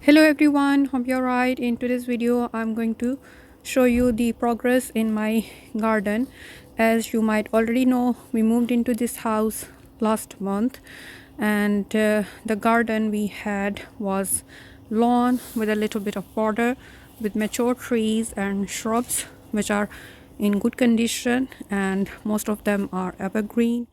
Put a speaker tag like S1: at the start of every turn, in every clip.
S1: Hello everyone, hope you're right. In today's video I'm going to show you the progress in my garden. As you might already know, we moved into this house last month, and the garden we had was lawn with a little bit of border with mature trees and shrubs which are in good condition, and most of them are evergreen.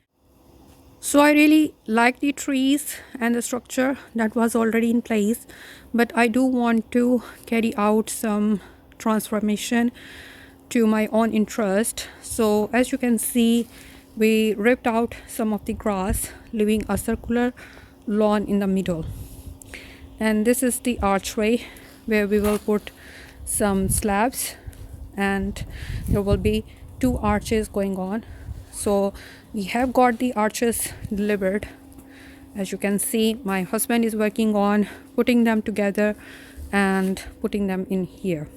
S1: So I really like the trees and the structure that was already in place, but I do want to carry out some transformation to my own interest. So as you can see, we ripped out some of the grass, leaving a circular lawn in the middle. And this is the archway where we will put some slabs, and there will be two arches going on. So we have got the arches delivered. As you can see, my husband is working on putting them together and putting them in here.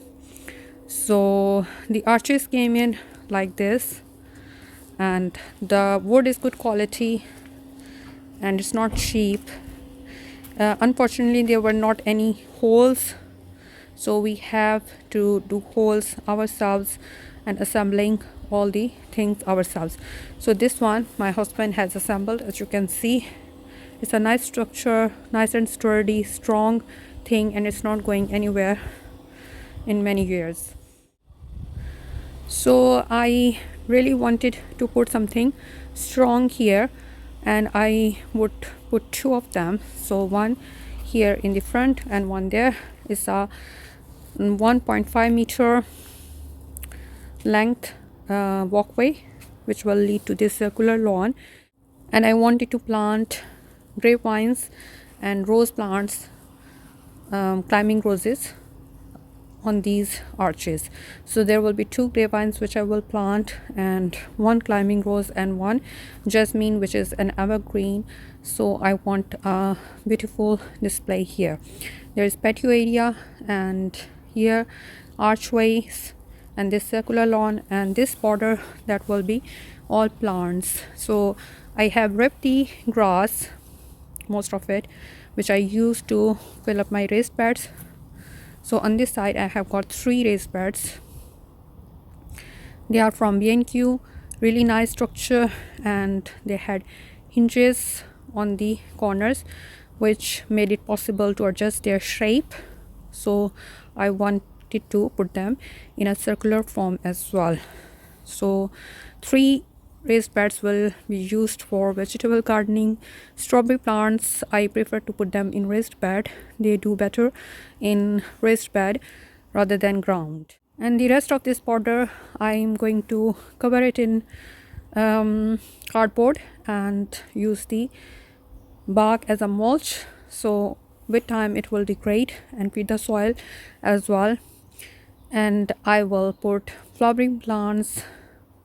S1: So the arches came in like this, and the wood is good quality and it's not cheap. Unfortunately, there were not any holes, so we have to do holes ourselves and assembling all the things ourselves. So this one my husband has assembled. As you can see, it's a nice structure, nice and sturdy, strong thing, and it's not going anywhere in many years. So I really wanted to put something strong here, and I would put two of them. So one here in the front and one there. Is a 1.5 meter length walkway which will lead to this circular lawn, and I wanted to plant grapevines and rose plants, climbing roses on these arches. So there will be two grapevines which I will plant, and one climbing rose and one jasmine which is an evergreen. So I want a beautiful display here. There is patio area, and here archways, and this circular lawn, and this border that will be all plants. So I have ripped the grass, most of it, which I use to fill up my raised beds. So on this side I have got 3 raised beds. They are from B&Q, really nice structure, and they had hinges on the corners which made it possible to adjust their shape. So I wanted to put them in a circular form as well. So 3 raised beds will be used for vegetable gardening. Strawberry plants, I prefer to put them in raised bed. They do better in raised bed rather than ground. And the rest of this border, I am going to cover it in cardboard and use the bark as a mulch. So with time it will degrade and feed the soil as well. And I will put flowering plants,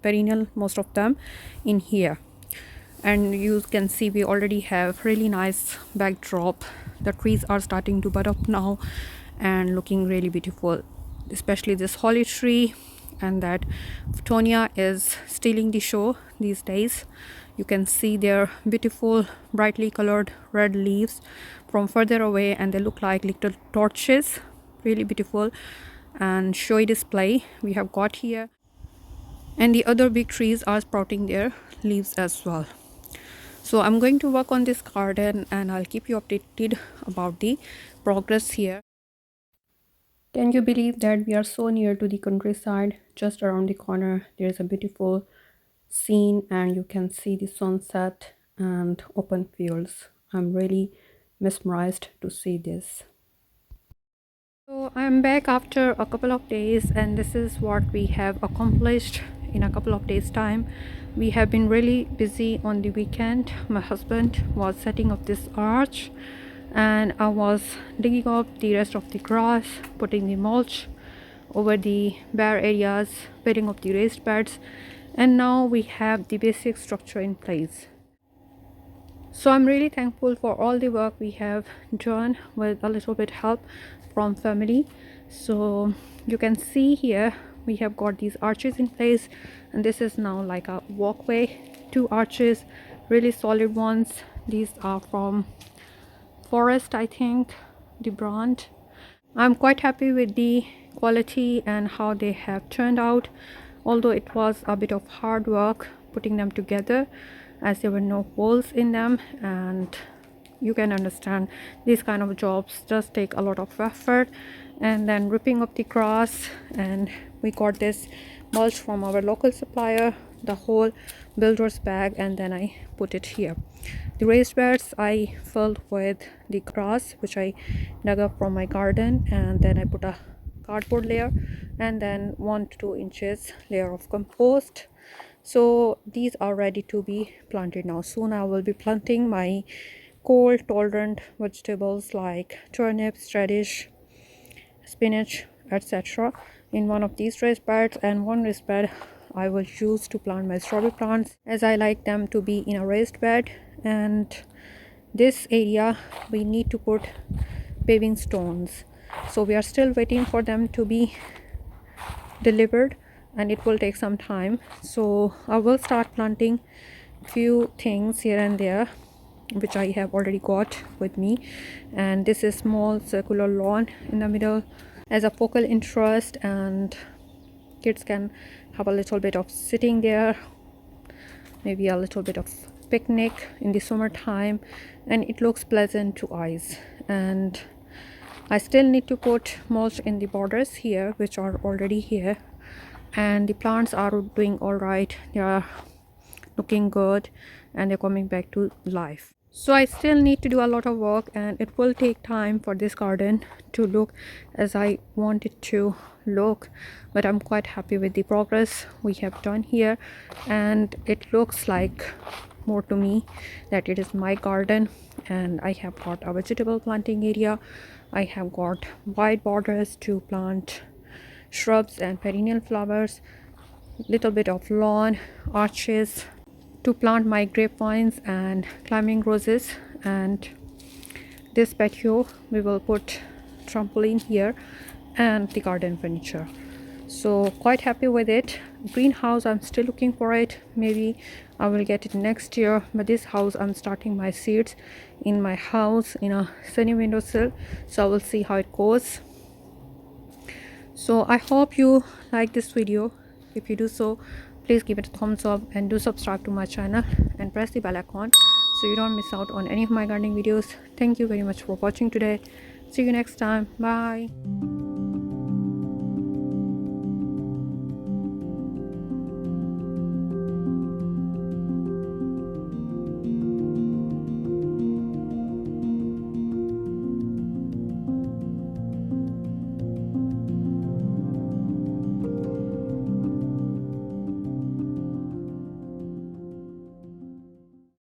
S1: perennial, most of them, in here. And you can see we already have really nice backdrop. The trees are starting to bud up now and looking really beautiful, especially this holly tree, and that Photonia is stealing the show these days. You can see their beautiful brightly colored red leaves from further away, and they look like little torches, really beautiful and showy display we have got here. And the other big trees are sprouting their leaves as well. So I'm going to work on this garden, and I'll keep you updated about the progress here. Can you believe that we are so near to the countryside? Just around the corner there is a beautiful scene, and you can see the sunset and open fields. I'm really mesmerized to see this. So I'm back after a couple of days, and this is what we have accomplished in a couple of days time. We have been really busy on the weekend. My husband was setting up this arch, and I was digging up the rest of the grass, putting the mulch over the bare areas, filling up the raised beds, and now we have the basic structure in place. So I'm really thankful for all the work we have done with a little bit help from family. So you can see here we have got these arches in place, and this is now like a walkway. 2 arches, really solid ones. These are from Forest, I think, the brand. I'm quite happy with the quality and how they have turned out, although it was a bit of hard work putting them together as there were no holes in them, and you can understand these kind of jobs just take a lot of effort. And then ripping up the grass, and we got this mulch from our local supplier, the whole builder's bag, and then I put it here. The raised beds I filled with the grass which I dug up from my garden, and then I put a cardboard layer and then 1 to 2 inches layer of compost. So these are ready to be planted now. Soon I will be planting my cold tolerant vegetables like turnips, radish, spinach, etc. in one of these raised beds, and one raised bed I will use to plant my strawberry plants as I like them to be in a raised bed. And this area we need to put paving stones, so we are still waiting for them to be delivered and it will take some time. So I will start planting few things here and there which I have already got with me, and this is small circular lawn in the middle as a focal interest, and kids can have a little bit of sitting there, maybe a little bit of picnic in the summertime, and it looks pleasant to eyes. And I still need to put mulch in the borders here which are already here, and the plants are doing all right, they are looking good and they're coming back to life. So I still need to do a lot of work, and it will take time for this garden to look as I want it to look, but I'm quite happy with the progress we have done here, and it looks like more to me that it is my garden. And I have got a vegetable planting area, I have got wide borders to plant shrubs and perennial flowers, little bit of lawn, arches to plant my grapevines and climbing roses, and this patio we will put trampoline here and the garden furniture. So quite happy with it. Greenhouse I'm still looking for it, maybe I will get it next year, but this house I'm starting my seeds in my house in a sunny windowsill, so I will see how it goes. So I hope you like this video. If you do so, please give it a thumbs up and do subscribe to my channel and press the bell icon so you don't miss out on any of my gardening videos. Thank you very much for watching today. See you next time. Bye.